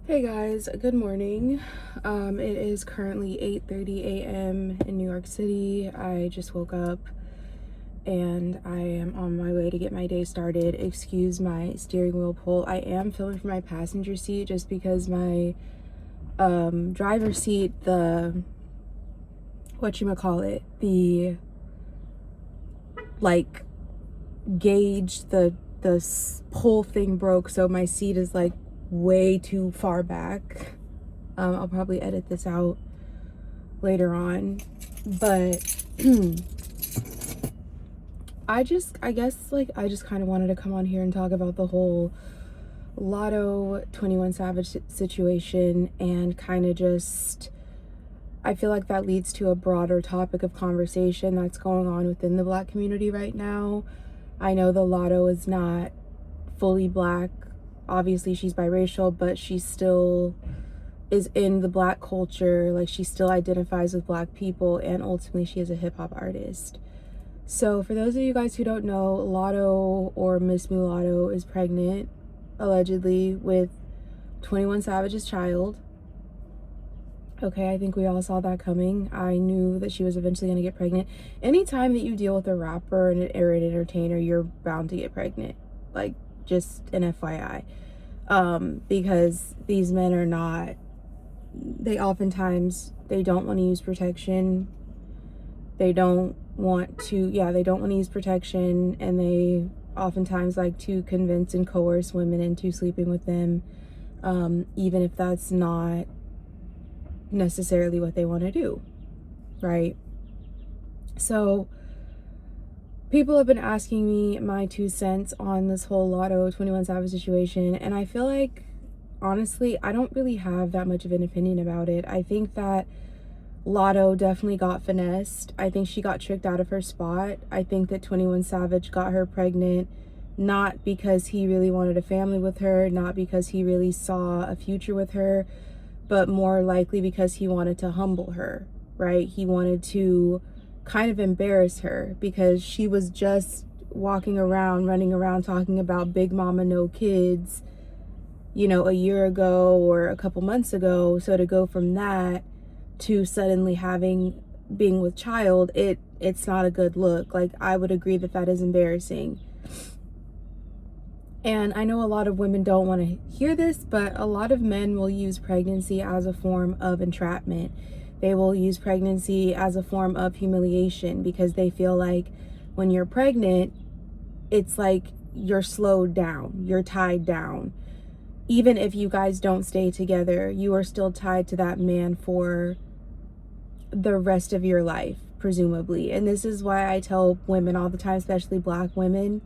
Hey guys, good morning. It is currently 8:30 a.m. in New York City. I just woke up and I am on my way to get my day started. Excuse my steering wheel pull. I am filming from my passenger seat just because my driver's seat, the the like gauge, the pull thing broke, so my seat is like way too far back. I'll probably edit this out later on, but I just kind of wanted to come on here and talk about the whole Latto 21 Savage situation, and kind of just, I feel like that leads to a broader topic of conversation that's going on within the Black community right now. I know the Latto is not fully Black. Obviously she's biracial, but she still is in the Black culture. Like, she still identifies with Black people, and ultimately she is a hip-hop artist. So for those of you guys who don't know, Latto, or Miss Mulatto, is pregnant, allegedly, with 21 Savage's child. Okay, I think we all saw that coming. I knew that she was eventually going to get pregnant. Anytime that you deal with a rapper or an entertainer, you're bound to get pregnant. Like, just an FYI. Because these men are not, they oftentimes, they don't want to use protection. They don't want to use protection, and they oftentimes like to convince and coerce women into sleeping with them, even if that's not necessarily what they want to do, right? So people have been asking me my 2 cents on this whole Latto 21 Savage situation, and I feel like, honestly, I don't really have that much of an opinion about it. I think that Latto definitely got finessed. I think she got tricked out of her spot. I think that 21 Savage got her pregnant not because he really wanted a family with her, not because he really saw a future with her, but more likely because he wanted to humble her, right? He wanted to kind of embarrass her, because she was just running around talking about big mama, no kids, a year ago or a couple months ago. So to go from that to suddenly being with child, it's not a good look. Like, I would agree that that is embarrassing. And I know a lot of women don't want to hear this, but a lot of men will use pregnancy as a form of entrapment. They will use pregnancy as a form of humiliation, because they feel like when you're pregnant, it's like you're slowed down, you're tied down. Even if you guys don't stay together, you are still tied to that man for the rest of your life, presumably. And this is why I tell women all the time, especially Black women,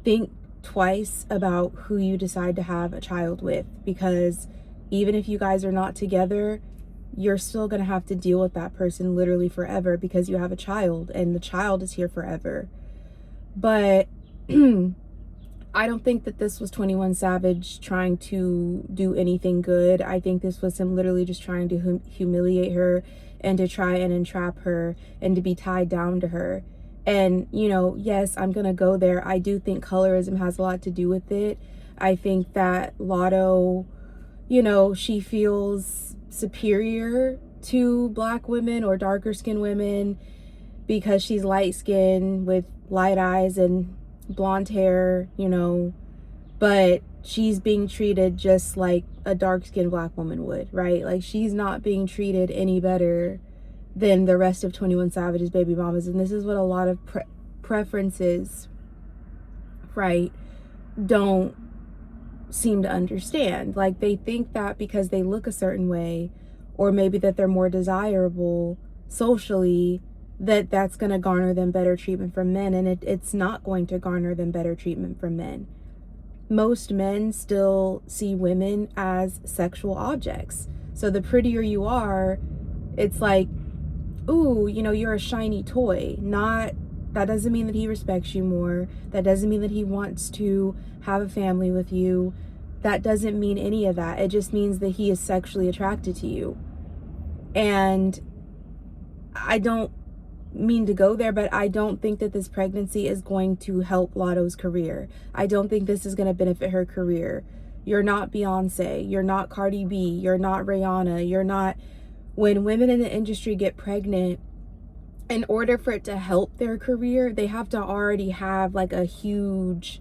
think twice about who you decide to have a child with, because even if you guys are not together, you're still going to have to deal with that person literally forever, because you have a child and the child is here forever. But I don't think that this was 21 Savage trying to do anything good. I think this was him literally just trying to humiliate her, and to try and entrap her, and to be tied down to her. And, yes, I'm going to go there. I do think colorism has a lot to do with it. I think that Latto, she feels superior to Black women or darker skinned women because she's light skinned with light eyes and blonde hair, but she's being treated just like a dark skinned Black woman would, right? Like, she's not being treated any better than the rest of 21 Savage's baby mamas. And this is what a lot of preferences, right, don't seem to understand. Like, they think that because they look a certain way, or maybe that they're more desirable socially, that's going to garner them better treatment from men. And it's not going to garner them better treatment from men. Most men still see women as sexual objects. So the prettier you are, it's like, ooh, you're a shiny toy. That doesn't mean that he respects you more. That doesn't mean that he wants to have a family with you. That doesn't mean any of that. It just means that he is sexually attracted to you. And I don't mean to go there, but I don't think that this pregnancy is going to help Latto's career. I don't think this is going to benefit her career. You're not Beyonce. You're not Cardi B. You're not Rihanna. You're not. When women in the industry get pregnant, in order for it to help their career, they have to already have like a huge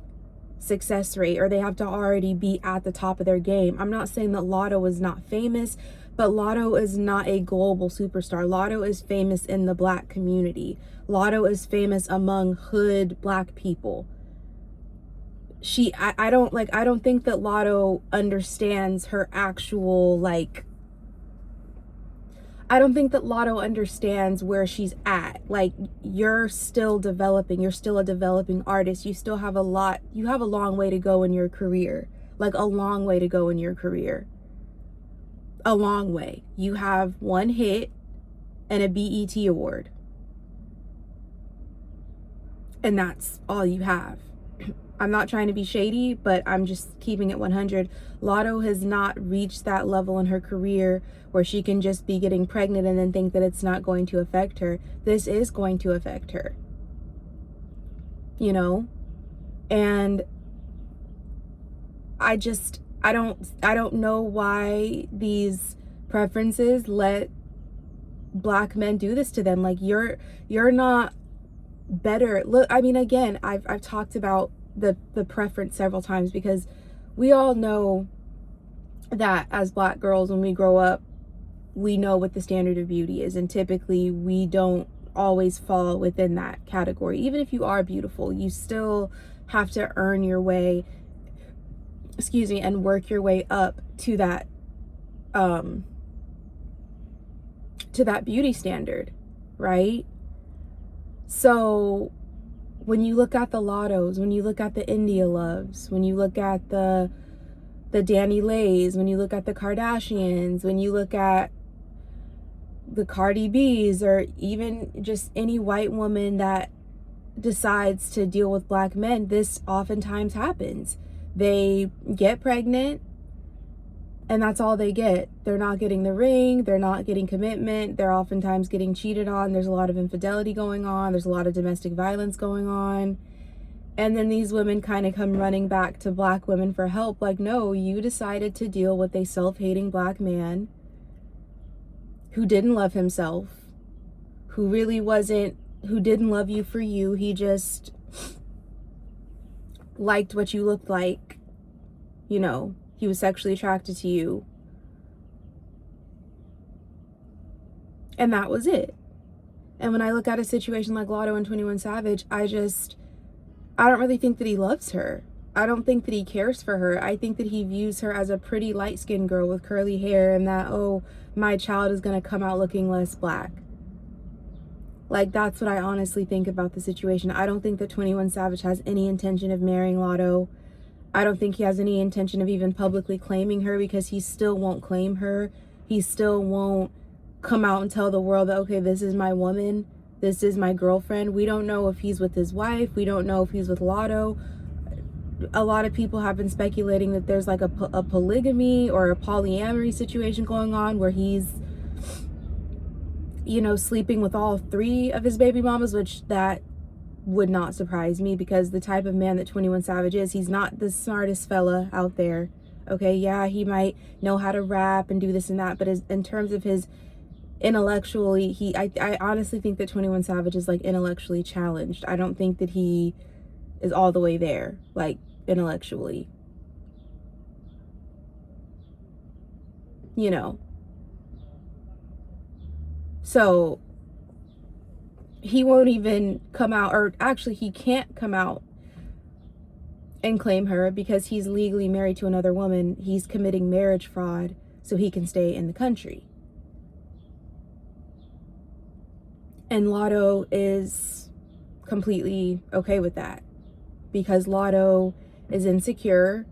success rate, or they have to already be at the top of their game. I'm not saying that Latto is not famous, but Latto is not a global superstar. Latto is famous in the Black community. Latto is famous among hood Black people. I don't think that Latto understands her actual, like, I don't think that Latto understands where she's at. Like, you're still developing. You're still a developing artist. You still have you have a long way to go in your career. Like, a long way to go in your career. A long way. You have one hit and a BET award. And that's all you have. I'm not trying to be shady, but I'm just keeping it 100. Latto has not reached that level in her career where she can just be getting pregnant and then think that it's not going to affect her. This is going to affect her. You know? And I don't know why these preferences let Black men do this to them. Like, you're not better. Look, I mean, again, I've talked about the preference several times, because we all know that as Black girls, when we grow up, we know what the standard of beauty is, and typically we don't always fall within that category. Even if you are beautiful, you still have to earn your way, and work your way up to that beauty standard, right? So when you look at the Lattos, when you look at the India Loves, when you look at the Danny Lays, when you look at the Kardashians, when you look at the Cardi B's, or even just any white woman that decides to deal with Black men, this oftentimes happens. They get pregnant, and that's all they get. They're not getting the ring. They're not getting commitment. They're oftentimes getting cheated on. There's a lot of infidelity going on. There's a lot of domestic violence going on. And then these women kind of come running back to Black women for help. Like, no, you decided to deal with a self-hating Black man who didn't love himself, who didn't love you for you. He just liked what you looked like. You know, he was sexually attracted to you. And that was it. And when I look at a situation like Latto and 21 Savage, I don't really think that he loves her. I don't think that he cares for her. I think that he views her as a pretty light-skinned girl with curly hair, and that, oh, my child is going to come out looking less Black. Like, that's what I honestly think about the situation. I don't think that 21 Savage has any intention of marrying Latto. I don't think he has any intention of even publicly claiming her, because he still won't claim her. He still won't come out and tell the world that, okay, this is my woman. This is my girlfriend. We don't know if he's with his wife. We don't know if he's with Latto. A lot of people have been speculating that there's like a polygamy or a polyamory situation going on, where he's, you know, sleeping with all 3 of his baby mamas, which that would not surprise me, because the type of man that 21 Savage is, he's not the smartest fella out there. Okay, yeah, he might know how to rap and do this and that, but in terms of his intellectually, I honestly think that 21 Savage is like intellectually challenged. I don't think that he is all the way there, like, intellectually. You know. So he won't even come out, or actually he can't come out and claim her, because he's legally married to another woman. He's committing marriage fraud so he can stay in the country. And Latto is completely okay with that, because Latto is insecure.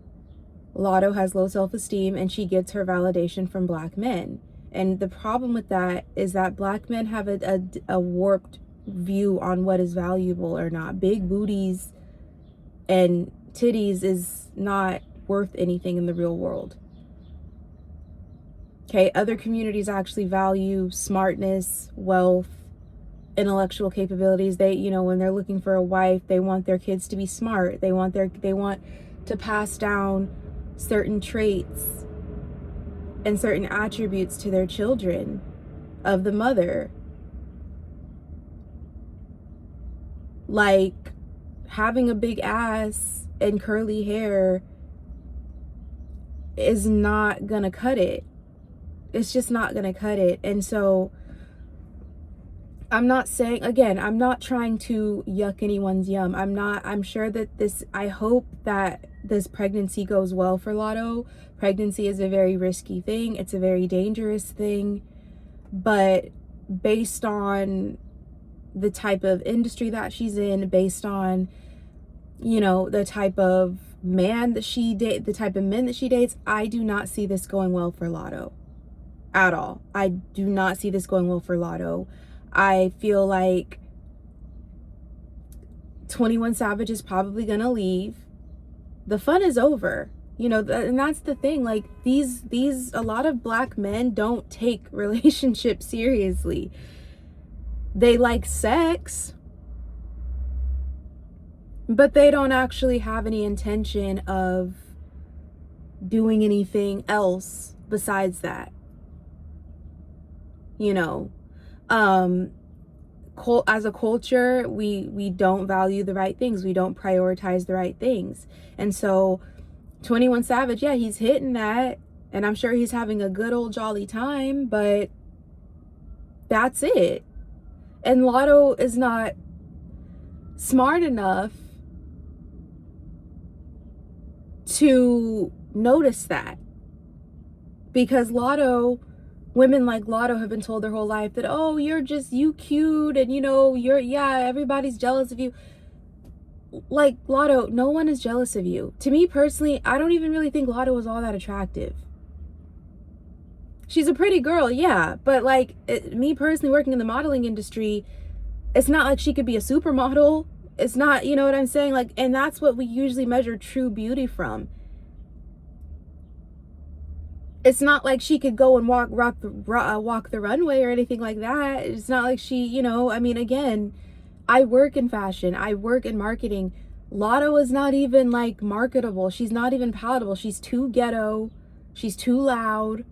Latto has low self-esteem, and she gets her validation from Black men. And the problem with that is that Black men have a warped view on what is valuable or not. Big booties and titties is not worth anything in the real world. Okay, other communities actually value smartness, wealth, intellectual capabilities. They, you know, when they're looking for a wife, they want their kids to be smart. They want to pass down certain traits and certain attributes to their children of the mother. Like having a big ass and curly hair is not gonna cut it. It's just not gonna cut it. And so I'm not saying, again, I'm not trying to yuck anyone's yum. I'm sure that I hope that this pregnancy goes well for Latto. Pregnancy is a very risky thing. It's a very dangerous thing. But based on the type of industry that she's in, based on, the type of man that the type of men that she dates, I do not see this going well for Latto at all. I do not see this going well for Latto. I feel like 21 Savage is probably gonna leave. The fun is over, and that's the thing. Like a lot of black men don't take relationships seriously. They like sex, but they don't actually have any intention of doing anything else besides that. As a culture, we don't value the right things. We don't prioritize the right things. And so 21 Savage, yeah, he's hitting that, and I'm sure he's having a good old jolly time, but that's it. And Latto is not smart enough to notice that, because women like Latto have been told their whole life that, oh, you cute, and everybody's jealous of you. Like, Latto, no one is jealous of you. To me personally, I don't even really think Latto is all that attractive. She's a pretty girl, yeah, but like me personally working in the modeling industry, it's not like she could be a supermodel. It's not, you know what I'm saying? Like, and that's what we usually measure true beauty from. It's not like she could go and walk the runway or anything like that. It's not like she, again, I work in fashion. I work in marketing. Latto is not even like marketable. She's not even palatable. She's too ghetto. She's too loud.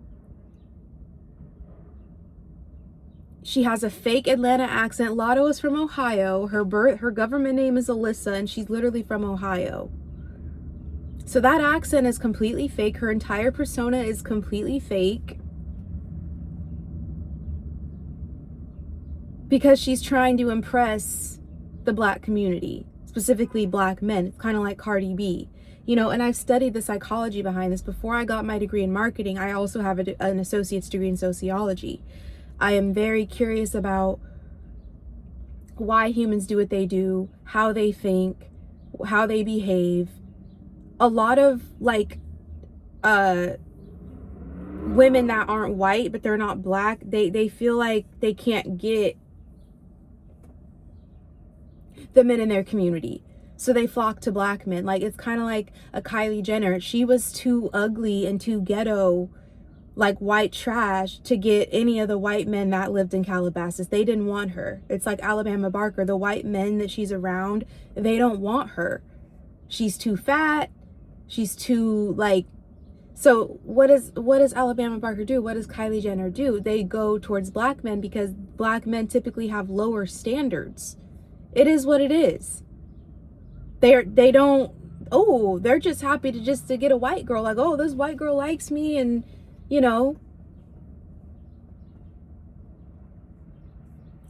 She has a fake Atlanta accent. Latto is from Ohio. Her government name is Alyssa, and she's literally from Ohio. So that accent is completely fake. Her entire persona is completely fake, because she's trying to impress the black community, specifically black men. It's kind of like Cardi B, and I've studied the psychology behind this. Before I got my degree in marketing, I also have an associate's degree in sociology. I am very curious about why humans do what they do, how they think, how they behave. A lot of women that aren't white, but they're not black, they feel like they can't get the men in their community, so they flock to black men. Like, it's kind of like a Kylie Jenner. She was too ugly and too ghetto, like white trash, to get any of the white men that lived in Calabasas. They didn't want her. It's like Alabama Barker. The white men that she's around, they don't want her. She's too fat. She's too so what does Alabama Barker do? What does Kylie Jenner do? They go towards black men because black men typically have lower standards. It is what it is. They're just happy to get a white girl. Like, oh, this white girl likes me, and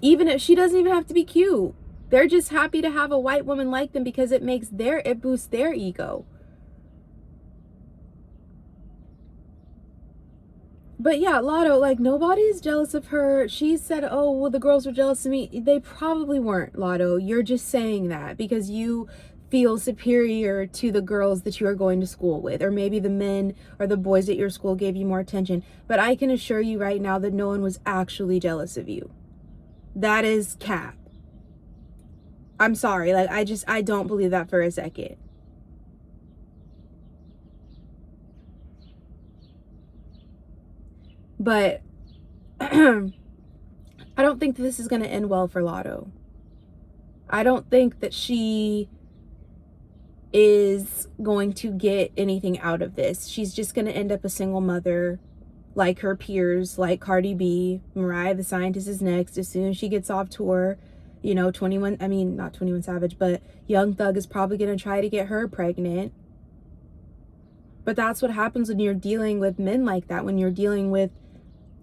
even if she doesn't even have to be cute, they're just happy to have a white woman like them because it boosts their ego. But yeah, Latto, nobody's jealous of her. She said, oh, well, the girls were jealous of me. They probably weren't, Latto. You're just saying that because you feel superior to the girls that you are going to school with, or maybe the men or the boys at your school gave you more attention. But I can assure you right now that no one was actually jealous of you. That is cap. I'm sorry. I don't believe that for a second. But I don't think that this is going to end well for Latto. I don't think that she is going to get anything out of this. She's just going to end up a single mother like her peers, like Cardi B. Mariah the Scientist is next. As soon as she gets off tour, you know, not 21 Savage, but Young Thug is probably going to try to get her pregnant. But that's what happens when you're dealing with men like that, when you're dealing with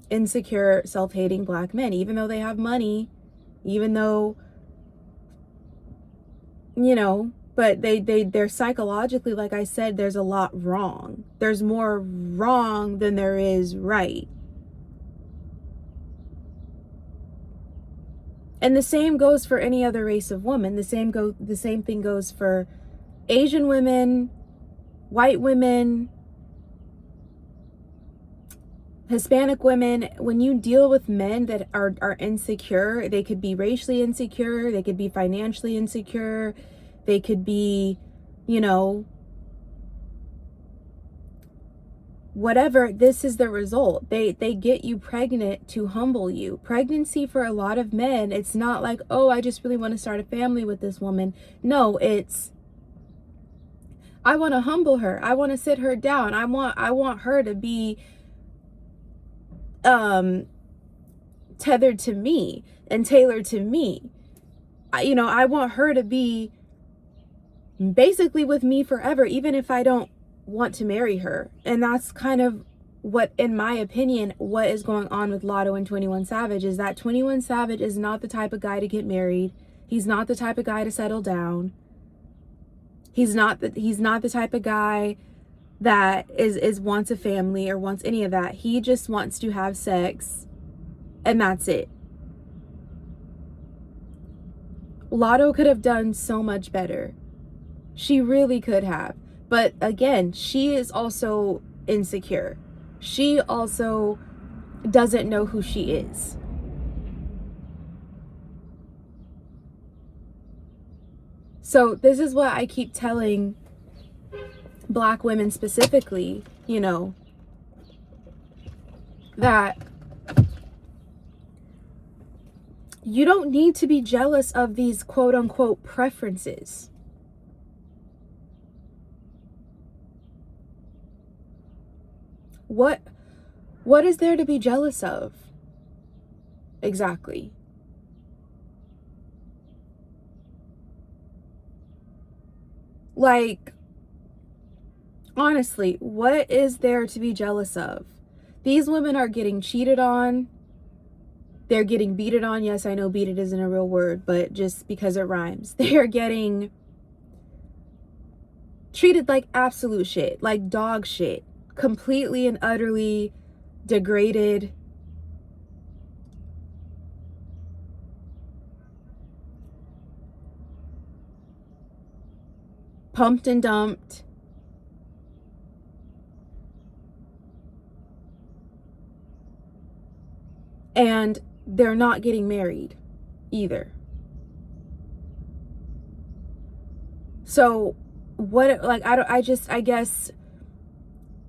insecure, self-hating black men. Even though they have money, even though, you know, but they're psychologically, like I said, there's a lot wrong. There's more wrong than there is right. And the same goes for any other race of woman. The same thing goes for Asian women, white women, Hispanic women. When you deal with men that are insecure, they could be racially insecure, they could be financially insecure, they could be, you know, whatever. This is the result. They get you pregnant to humble you. Pregnancy for a lot of men, it's not like, oh, I just really want to start a family with this woman. No, it's, I want to humble her. I want to sit her down. I want her to be tethered to me and tailored to me. I want her to be basically with me forever, even if I don't want to marry her. And that's kind of what, in my opinion, what is going on with Latto and 21 Savage, is that 21 Savage is not the type of guy to get married. He's not the type of guy to settle down. He's not the type of guy that is wants a family or wants any of that. He just wants to have sex, and that's it. Latto could have done so much better. She really could have. But again, she is also insecure. She also doesn't know who she is. So this is what I keep telling black women specifically, you know, that you don't need to be jealous of these quote unquote preferences. What is there to be jealous of? Exactly. Like, honestly, what is there to be jealous of? These women are getting cheated on. They're getting beated on. Yes, I know beated isn't a real word, but just because it rhymes. They are getting treated like absolute shit, like dog shit, completely and utterly degraded. Pumped and dumped. And they're not getting married either. So what, like, I guess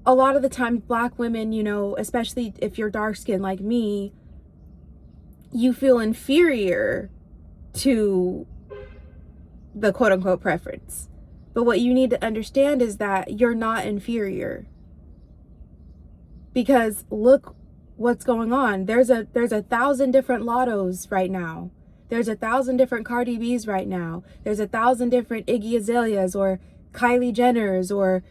a lot of the time black women, you know, especially if you're dark skinned like me, you feel inferior to the quote unquote preference. But what you need to understand is that you're not inferior. Because look what's going on. There's a 1,000 different Lattos right now. There's 1,000 different Cardi B's right now. There's 1,000 different Iggy Azaleas or Kylie Jenners or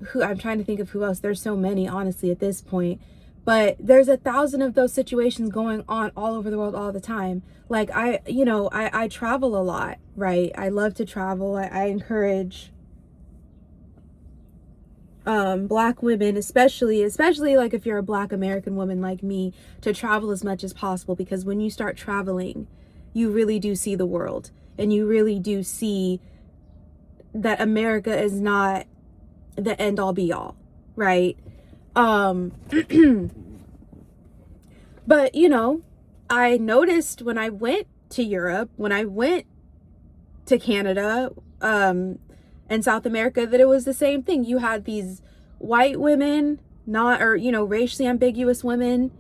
who, I'm trying to think of who else. There's so many, honestly, at this point. But there's 1,000 of those situations going on all over the world all the time. Like, I travel a lot, right? I love to travel. I encourage black women, especially like if you're a black American woman like me, to travel as much as possible, because when you start traveling, you really do see the world, and you really do see that America is not the end all be all, right? But you know, I noticed when I went to Europe, when I went to Canada, and South America, that it was the same thing. You had these white women, racially ambiguous women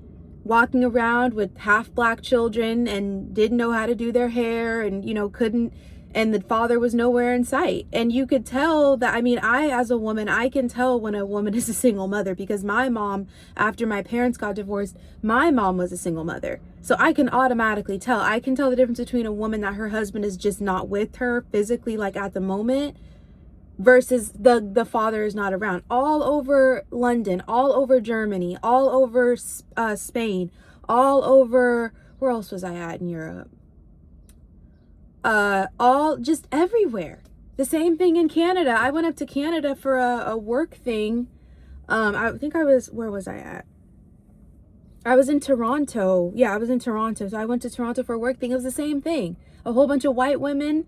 walking around with half black children and didn't know how to do their hair and, couldn't, and the father was nowhere in sight. And you could tell that, I mean, I, as a woman, I can tell when a woman is a single mother, because my mom, after my parents got divorced, my mom was a single mother. So I can automatically tell. I can tell the difference between a woman that her husband is just not with her physically, like at the moment, versus the father is not around. All over London, all over Germany, all over Spain, all over, where else was I at in Europe? All just everywhere. The same thing in Canada. I went up to Canada for a work thing. I think I was, where was I at? I was in Toronto. Yeah, I was in Toronto. So I went to Toronto for a work thing. It was the same thing. A whole bunch of white women.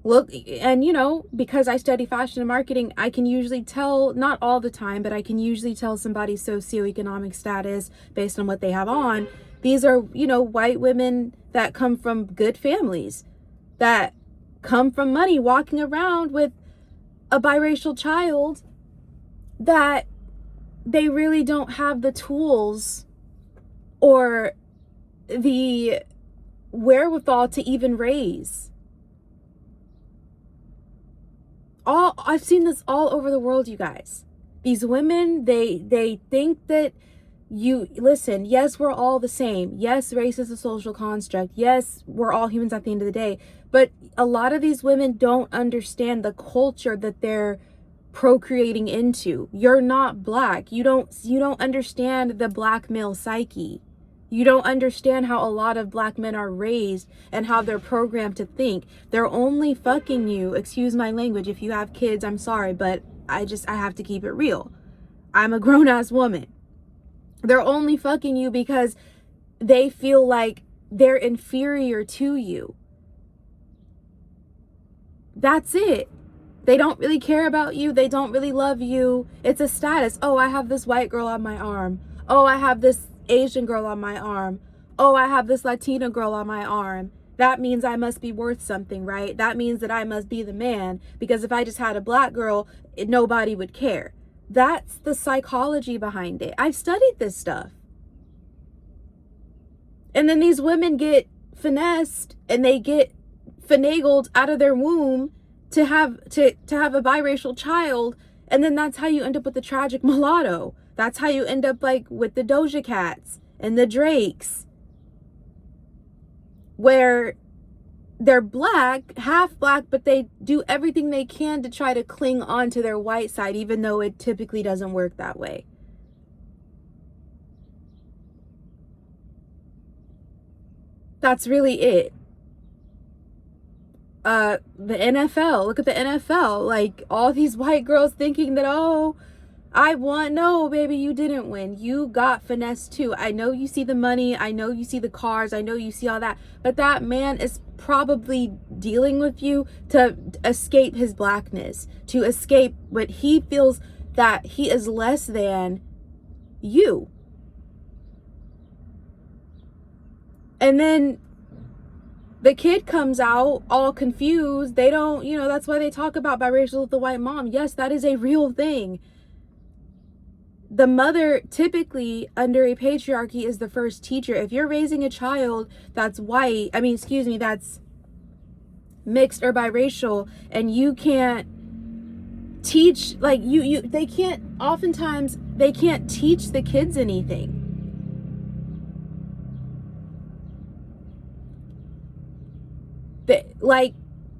Look, and you know, because I study fashion and marketing, I can usually tell, not all the time, but I can usually tell somebody's socioeconomic status based on what they have on. These are, you know, white women that come from good families, that come from money, walking around with a biracial child that they really don't have the tools or the wherewithal to even raise. I've seen this all over the world, you guys. These women, they think that listen, yes, we're all the same. Yes, race is a social construct. Yes, we're all humans at the end of the day. But a lot of these women don't understand the culture that they're procreating into. You're not black. You don't understand the black male psyche. You don't understand how a lot of black men are raised and how they're programmed to think. They're only fucking you. Excuse my language. If you have kids, I'm sorry, but I have to keep it real. I'm a grown-ass woman. They're only fucking you because they feel like they're inferior to you. That's it. They don't really care about you. They don't really love you. It's a status. Oh, I have this white girl on my arm. Oh, I have this Asian girl on my arm. Oh, I have this Latina girl on my arm. That means I must be worth something, right? That means that I must be the man, because if I just had a black girl, nobody would care. That's the psychology behind it. I've studied this stuff. And then these women get finessed and they get finagled out of their womb to have a biracial child, and then that's how you end up with the tragic mulatto. That's how you end up like with the Doja Cats and the Drakes, where they're black, half black, but they do everything they can to try to cling on to their white side, even though it typically doesn't work that way. That's really it. The NFL, look at the NFL, like all these white girls thinking that, oh, I won. No, baby, you didn't win. You got finessed too. I know you see the money. I know you see the cars. I know you see all that. But that man is probably dealing with you to escape his blackness, to escape what he feels that he is less than you. And then the kid comes out all confused. They don't, you know, that's why they talk about biracial with the white mom. Yes, that is a real thing. The mother typically under a patriarchy is the first teacher. If you're raising a child that's white, that's mixed or biracial, and you can't teach, like oftentimes they can't teach the kids anything. Like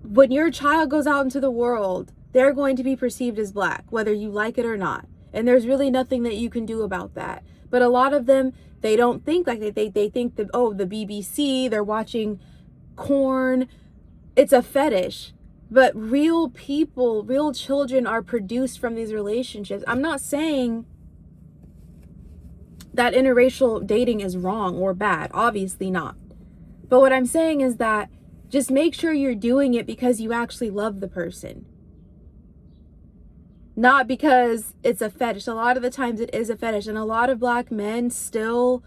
when your child goes out into the world, they're going to be perceived as black, whether you like it or not. And there's really nothing that you can do about that. But a lot of them, they don't think like that. They think that, oh, the BBC, they're watching corn. It's a fetish. But real people, real children are produced from these relationships. I'm not saying that interracial dating is wrong or bad. Obviously not. But what I'm saying is that just make sure you're doing it because you actually love the person. Not because it's a fetish. A lot of the times it is a fetish. And a lot of black men still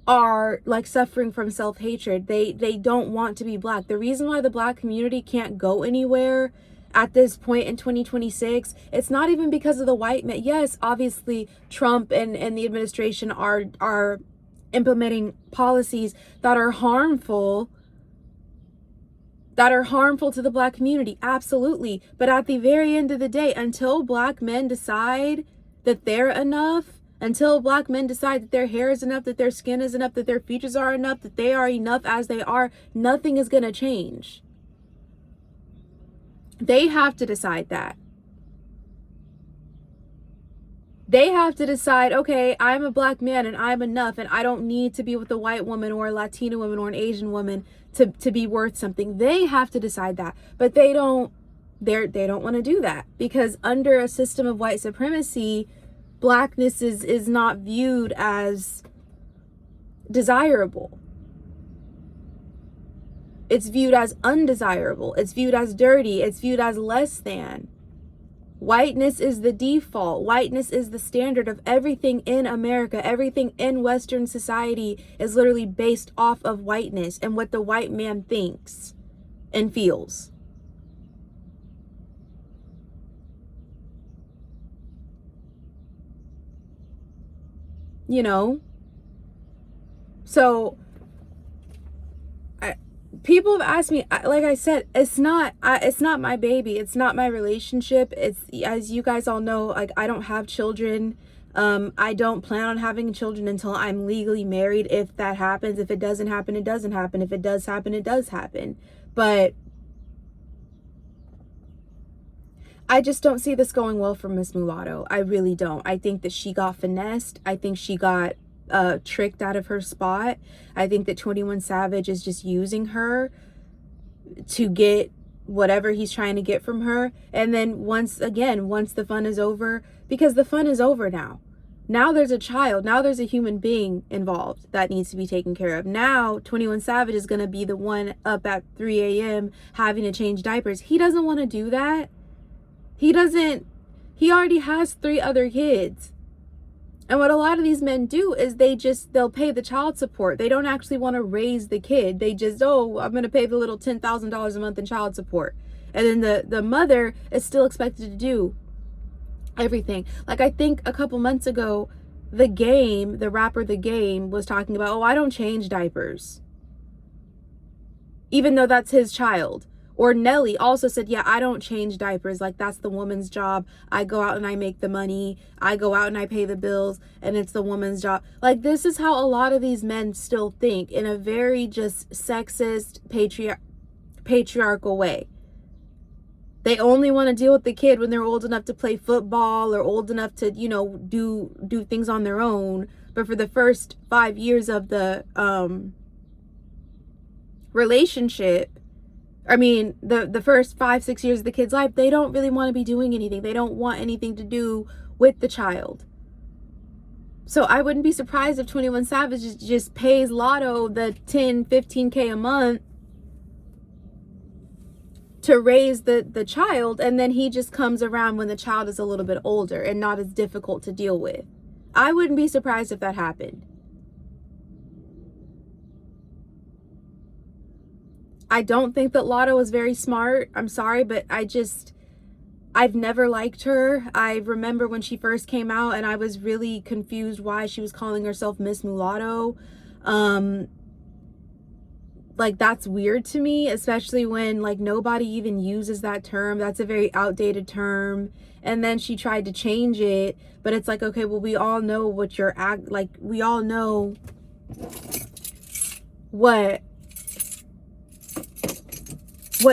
are like suffering from self-hatred. They don't want to be black. The reason why the black community can't go anywhere at this point in 2026, it's not even because of the white men. Yes, obviously Trump and the administration are implementing policies that are harmful that are harmful to the Black community, absolutely. But at the very end of the day, until Black men decide that they're enough, until Black men decide that their hair is enough, that their skin is enough, that their features are enough, that they are enough as they are, nothing is going to change. They have to decide that. They have to decide, okay, I'm a Black man and I'm enough, and I don't need to be with a white woman or a Latina woman or an Asian woman to be worth something. They have to decide that. But they don't want to do that, because under a system of white supremacy, Blackness is not viewed as desirable. It's viewed as undesirable. It's viewed as dirty. It's viewed as less than. Whiteness is the default. Whiteness is the standard of everything in America. Everything in Western society is literally based off of whiteness and what the white man thinks and feels. You know? So people have asked me, like I said, it's not my baby. It's not my relationship. It's, as you guys all know, like, I don't have children. I don't plan on having children until I'm legally married. If that happens, if it doesn't happen, it doesn't happen. If it does happen, it does happen. But I just don't see this going well for Miss Mulatto. I really don't. I think that she got finessed. I think she got tricked out of her spot. I think that 21 Savage is just using her to get whatever he's trying to get from her. And then once the fun is over, because the fun is over now. Now there's a child. Now there's a human being involved that needs to be taken care of. Now 21 Savage is going to be the one up at 3 a.m. having to change diapers. He doesn't want to do that. He already has 3 other kids. And what a lot of these men do is they'll pay the child support. They don't actually want to raise the kid. They just, I'm going to pay the little $10,000 a month in child support. And then the mother is still expected to do everything. Like, I think a couple months ago, the rapper The Game was talking about, I don't change diapers, even though that's his child. Or Nelly also said, yeah, I don't change diapers. Like, that's the woman's job. I go out and I make the money. I go out and I pay the bills, and it's the woman's job. Like, this is how a lot of these men still think, in a very just sexist, patriarchal way. They only want to deal with the kid when they're old enough to play football or old enough to, do things on their own. But for the first 5 years of the relationship, the first 5-6 years of the kid's life, they don't really want to be doing anything. They don't want anything to do with the child. So I wouldn't be surprised if 21 Savage just pays Latto the 10, 15K a month to raise the child, and then he just comes around when the child is a little bit older and not as difficult to deal with. I wouldn't be surprised if that happened. I don't think that Latto is very smart. I'm sorry, but I've never liked her. I remember when she first came out and I was really confused why she was calling herself Miss Mulatto. Like, that's weird to me, especially when, like, nobody even uses that term. That's a very outdated term. And then she tried to change it, but it's like, okay, well, we all know what we all know what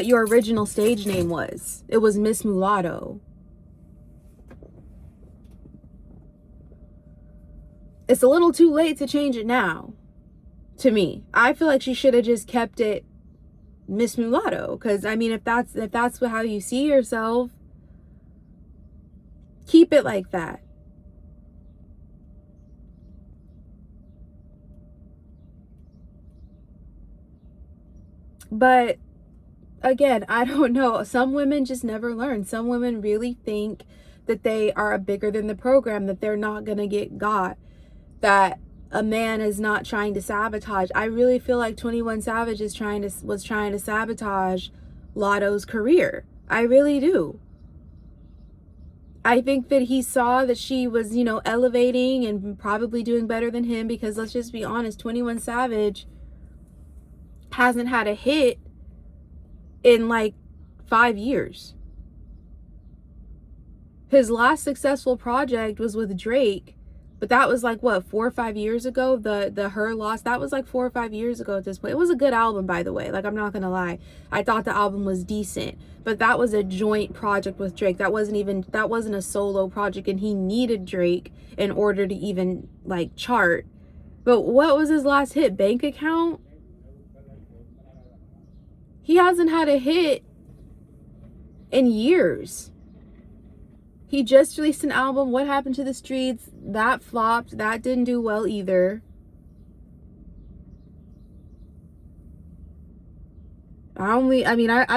your original stage name was. It was Miss Mulatto. It's a little too late to change it now, to me. I feel like she should have just kept it Miss Mulatto, because if that's how you see yourself, keep it like that. But again, I don't know. Some women just never learn. Some women really think that they are bigger than the program, that they're not going to get got, that a man is not trying to sabotage. I really feel like 21 Savage was trying to sabotage Latto's career. I really do. I think that he saw that she was, elevating and probably doing better than him, because let's just be honest, 21 Savage hasn't had a hit in like 5 years. His last successful project was with Drake, but that was like what, 4 or 5 years ago. The Her Loss, that was like 4 or 5 years ago at this point. It was a good album, by the way. Like, I'm not gonna lie, I thought the album was decent, but that was a joint project with Drake. That wasn't a solo project, and he needed Drake in order to even like chart. But what was his last hit? Bank Account? He hasn't had a hit in years. He just released an album, What Happened to the Streets? That flopped. That didn't do well either. I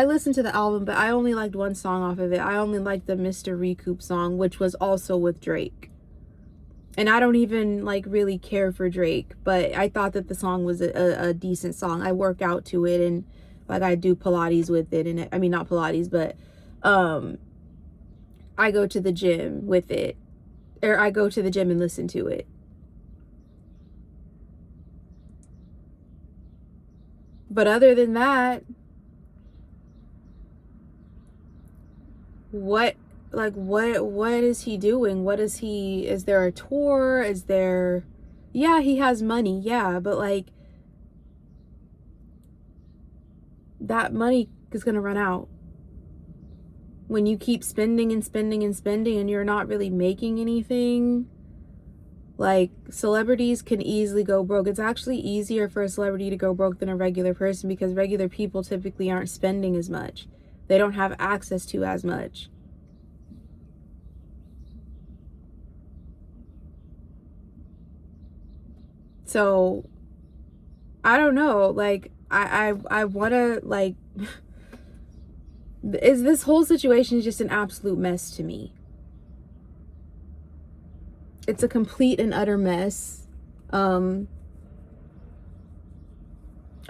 listened to the album, but I only liked one song off of it. I only liked the Mr. Recoup song, which was also with Drake. And I don't even like really care for Drake, but I thought that the song was a decent song. I work out to it, and like I do Pilates with it, and I mean, not Pilates, but I go to the gym with it, or I go to the gym and listen to it. But other than that, what is he doing? Is there a tour? Yeah, he has money, yeah, but like, that money is gonna run out when you keep spending and spending and spending and you're not really making anything. Like, celebrities can easily go broke. It's actually easier for a celebrity to go broke than a regular person, because regular people typically aren't spending as much. They don't have access to as much. So I don't know, like, I want to, like, this whole situation is just an absolute mess to me. It's a complete and utter mess. I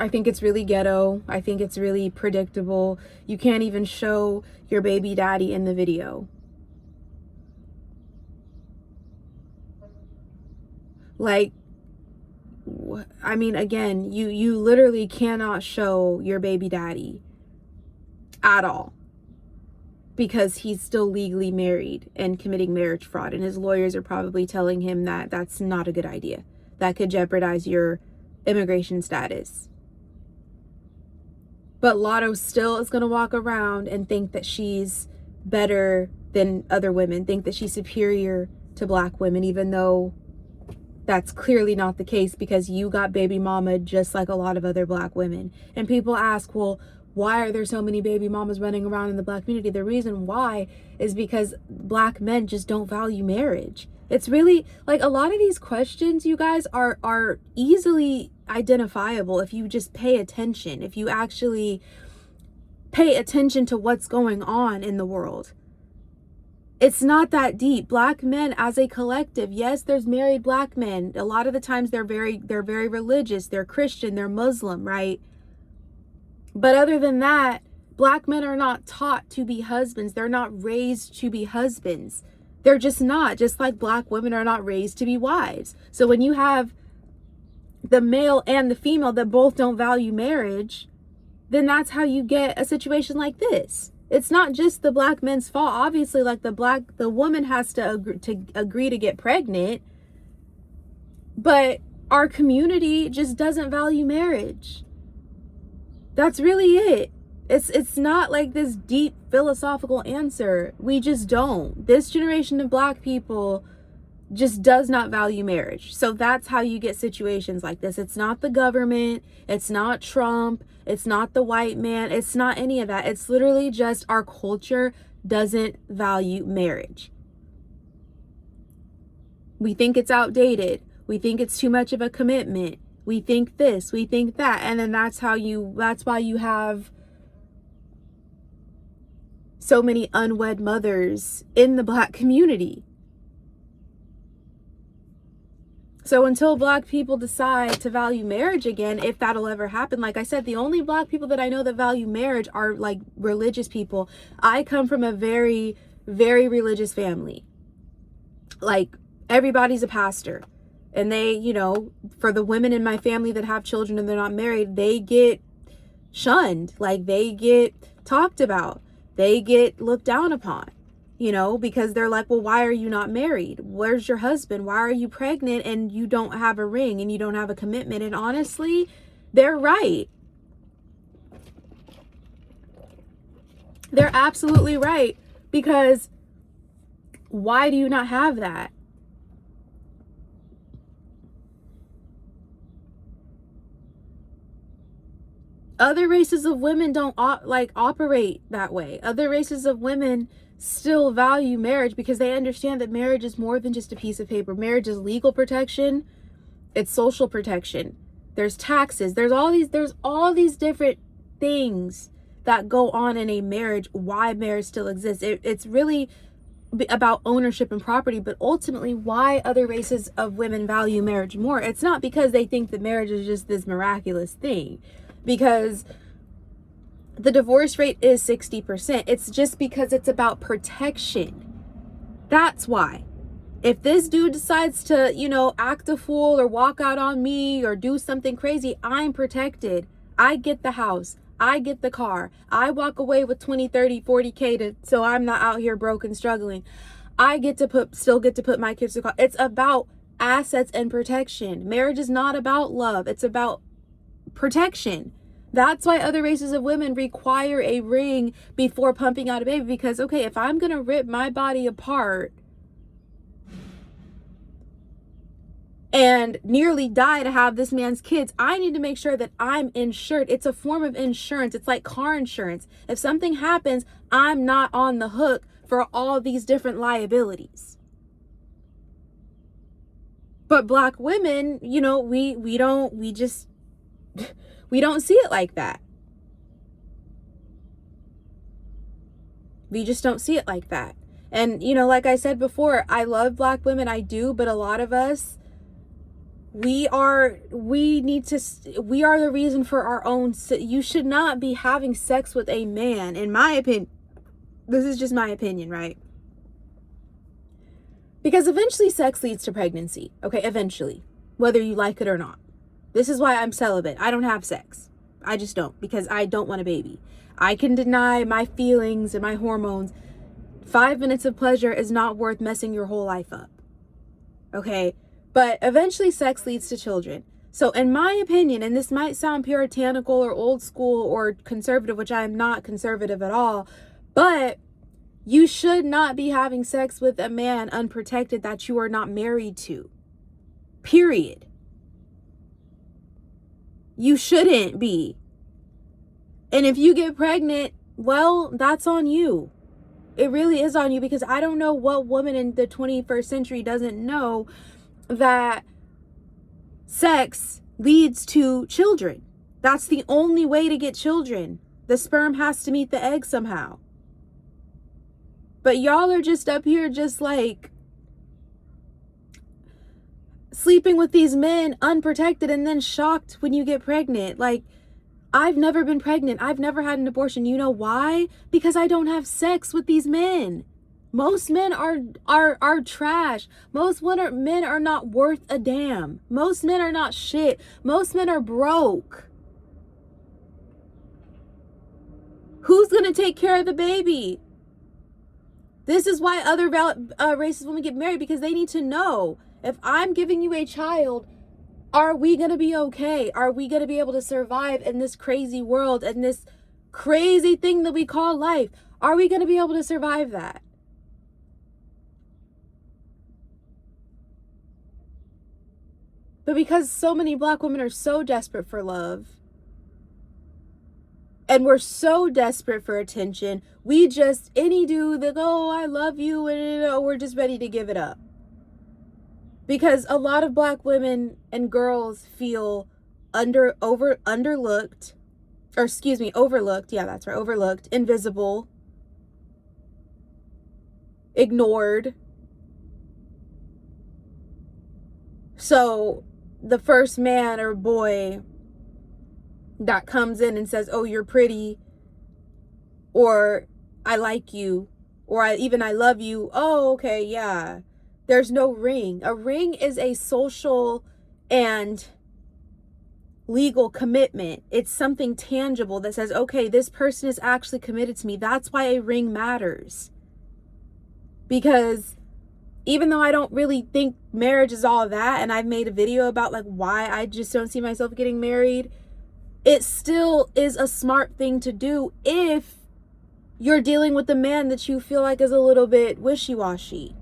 think it's really ghetto. I think it's really predictable. You can't even show your baby daddy in the video. Like, I mean, again, you literally cannot show your baby daddy at all, because he's still legally married and committing marriage fraud, and his lawyers are probably telling him that that's not a good idea. That could jeopardize your immigration status. But Latto still is going to walk around and think that she's better than other women, think that she's superior to black women, even though that's clearly not the case, because you got baby mama just like a lot of other black women. And people ask, well, why are there so many baby mamas running around in the black community? The reason why is because black men just don't value marriage. It's really like, a lot of these questions, you guys, are easily identifiable if you just pay attention, if you actually pay attention to what's going on in the world. It's not that deep. Black men as a collective, yes, there's married black men. A lot of the times they're very religious, they're Christian, they're Muslim, right? But other than that, black men are not taught to be husbands. They're not raised to be husbands. They're just not. Just like black women are not raised to be wives. So when you have the male and the female that both don't value marriage, then that's how you get a situation like this. It's not just the black men's fault. Obviously, like, the woman has to agree to get pregnant, but our community just doesn't value marriage. That's really it. It's not like this deep philosophical answer. We just don't. This generation of black people just does not value marriage. So that's how you get situations like this. It's not the government. It's not Trump. It's not the white man. It's not any of that. It's literally just our culture doesn't value marriage. We think it's outdated. We think it's too much of a commitment. We think this, we think that, and then that's why you have so many unwed mothers in the black community. So until black people decide to value marriage again, if that'll ever happen, like I said, the only black people that I know that value marriage are like religious people. I come from a very, very religious family. Like, everybody's a pastor. And they, you know, for the women in my family that have children and they're not married, they get shunned. Like, they get talked about. They get looked down upon, because they're like, well, why are you not married? Where's your husband? Why are you pregnant and you don't have a ring and you don't have a commitment? And honestly, they're right. They're absolutely right, because why do you not have that? Other races of women don't operate that way. Other races of women still value marriage because they understand that marriage is more than just a piece of paper. Marriage is legal protection. It's social protection. There's taxes. There's all these different things that go on in a marriage, why marriage still exists. It's really about ownership and property, but ultimately why other races of women value marriage more. It's not because they think that marriage is just this miraculous thing, because the divorce rate is 60%. It's just because it's about protection. That's why. If this dude decides to, act a fool or walk out on me or do something crazy, I'm protected. I get the house. I get the car. I walk away with 20, 30, 40K so I'm not out here broke and struggling. I still get to put my kids to college. It's about assets and protection. Marriage is not about love. It's about protection. That's why other races of women require a ring before pumping out a baby, because, okay, if I'm going to rip my body apart and nearly die to have this man's kids, I need to make sure that I'm insured. It's a form of insurance. It's like car insurance. If something happens, I'm not on the hook for all these different liabilities. But Black women, we don't see it like that. We just don't see it like that. And, like I said before, I love Black women. I do. But a lot of us, we are the reason for our own. You should not be having sex with a man, in my opinion. This is just my opinion, right? Because eventually sex leads to pregnancy. Okay, eventually, whether you like it or not. This is why I'm celibate. I don't have sex. I just don't, because I don't want a baby. I can deny my feelings and my hormones. 5 minutes of pleasure is not worth messing your whole life up. Okay? But eventually sex leads to children. So in my opinion, and this might sound puritanical or old school or conservative, which I am not conservative at all, but you should not be having sex with a man unprotected that you are not married to. Period. You shouldn't be. And if you get pregnant, well, that's on you. It really is on you, because I don't know what woman in the 21st century doesn't know that sex leads to children. That's the only way to get children. The sperm has to meet the egg somehow. But y'all are just up here just like sleeping with these men unprotected and then shocked when you get pregnant. Like, I've never been pregnant. I've never had an abortion. You know why? Because I don't have sex with these men. Most men are trash. Most men are not worth a damn. Most men are not shit. Most men are broke. Who's going to take care of the baby? This is why other races women get married, because they need to know, if I'm giving you a child, are we going to be okay? Are we going to be able to survive in this crazy world and this crazy thing that we call life? Are we going to be able to survive that? But because so many Black women are so desperate for love, and we're so desperate for attention, we just, any dude that, oh, I love you, and we're just ready to give it up. Because a lot of Black women and girls feel overlooked, yeah, that's right, overlooked, invisible, ignored. So the first man or boy that comes in and says, oh, you're pretty, or I like you, or I love you, oh, okay, yeah. There's no ring. A ring is a social and legal commitment. It's something tangible that says, okay, this person is actually committed to me. That's why a ring matters. Because even though I don't really think marriage is all that, and I've made a video about like why I just don't see myself getting married, it still is a smart thing to do if you're dealing with a man that you feel like is a little bit wishy-washy.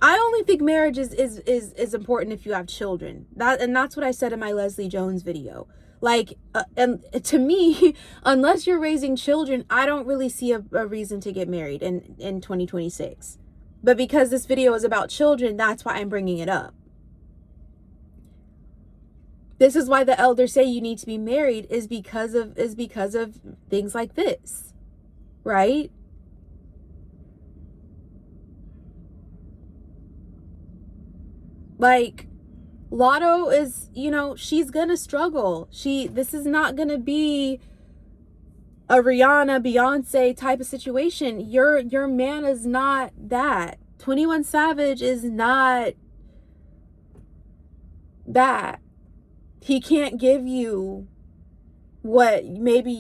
I only think marriage is important if you have children. That's what I said in my Leslie Jones video. Like, and to me, unless you're raising children, I don't really see a reason to get married in 2026. But because this video is about children, that's why I'm bringing it up. This is why the elders say you need to be married, is because of things like this, right? Like, Latto is, you know, she's gonna struggle. This is not gonna be a Rihanna, Beyonce type of situation. Your man is not that. 21 Savage is not that. He can't give you what maybe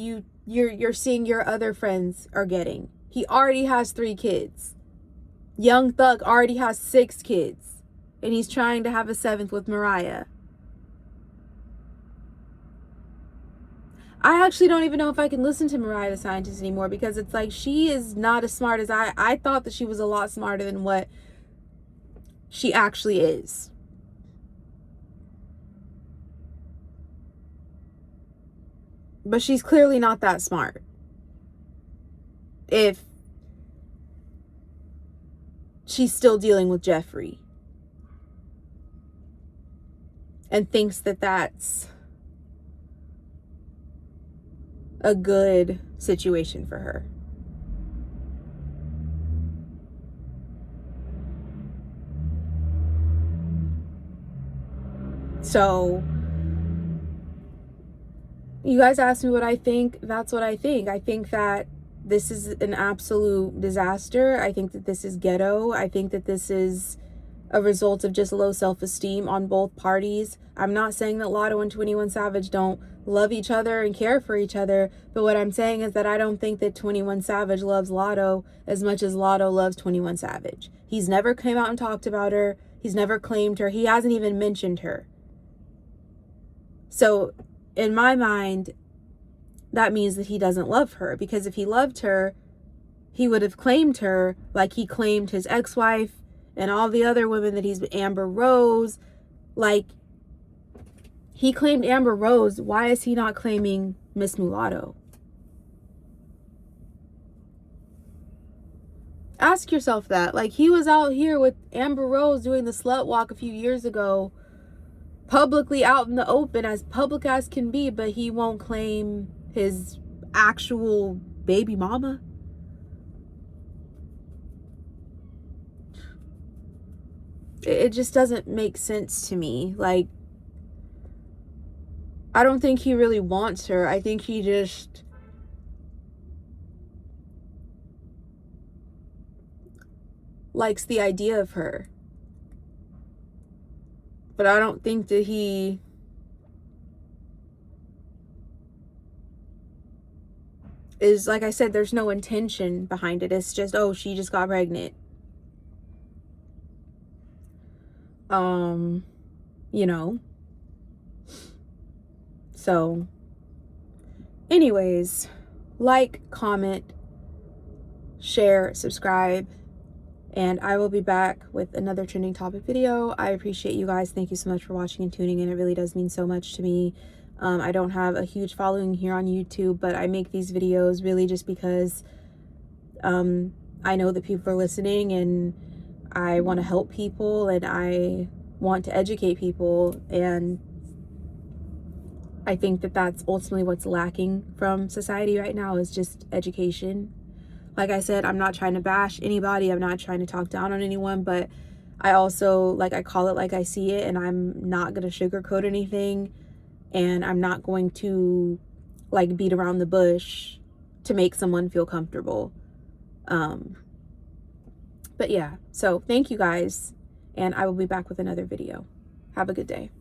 you're seeing your other friends are getting. He already has 3 kids. Young Thug already has 6 kids. And he's trying to have a 7th with Mariah. I actually don't even know if I can listen to Mariah the Scientist anymore, because it's like she is not as smart as I thought that she was a lot smarter than what she actually is. But she's clearly not that smart. If she's still dealing with Jeffrey and thinks that that's a good situation for her. So, you guys asked me what I think. That's what I think. I think that this is an absolute disaster. I think that this is ghetto. I think that this is a result of just low self-esteem on both parties. I'm not saying that Latto and 21 Savage don't love each other and care for each other, but what I'm saying is that I don't think that 21 Savage loves Latto as much as Latto loves 21 Savage. He's never came out and talked about her. He's never claimed her. He hasn't even mentioned her. So in my mind, that means that he doesn't love her, because if he loved her, he would have claimed her like he claimed his ex-wife and all the other women that he's, Amber Rose. Like, he claimed Amber Rose. Why is he not claiming Miss Mulatto? Ask yourself that. Like, he was out here with Amber Rose doing the slut walk a few years ago, publicly out in the open, as public as can be, but he won't claim his actual baby mama. It just doesn't make sense to me. Like, I don't think he really wants her. I think he just likes the idea of her. But I don't think that he is, like I said, there's no intention behind it. It's just, oh, she just got pregnant. You know. So, anyways, like, comment, share, subscribe, and I will be back with another trending topic video. I appreciate you guys. Thank you so much for watching and tuning in. It really does mean so much to me. I don't have a huge following here on YouTube, but I make these videos really just because I know that people are listening, and I want to help people, and I want to educate people, and I think that that's ultimately what's lacking from society right now, is just education. Like I said, I'm not trying to bash anybody. I'm not trying to talk down on anyone, but I also, like, I call it like I see it, and I'm not going to sugarcoat anything, and I'm not going to, like, beat around the bush to make someone feel comfortable. But yeah, so thank you guys, and I will be back with another video. Have a good day.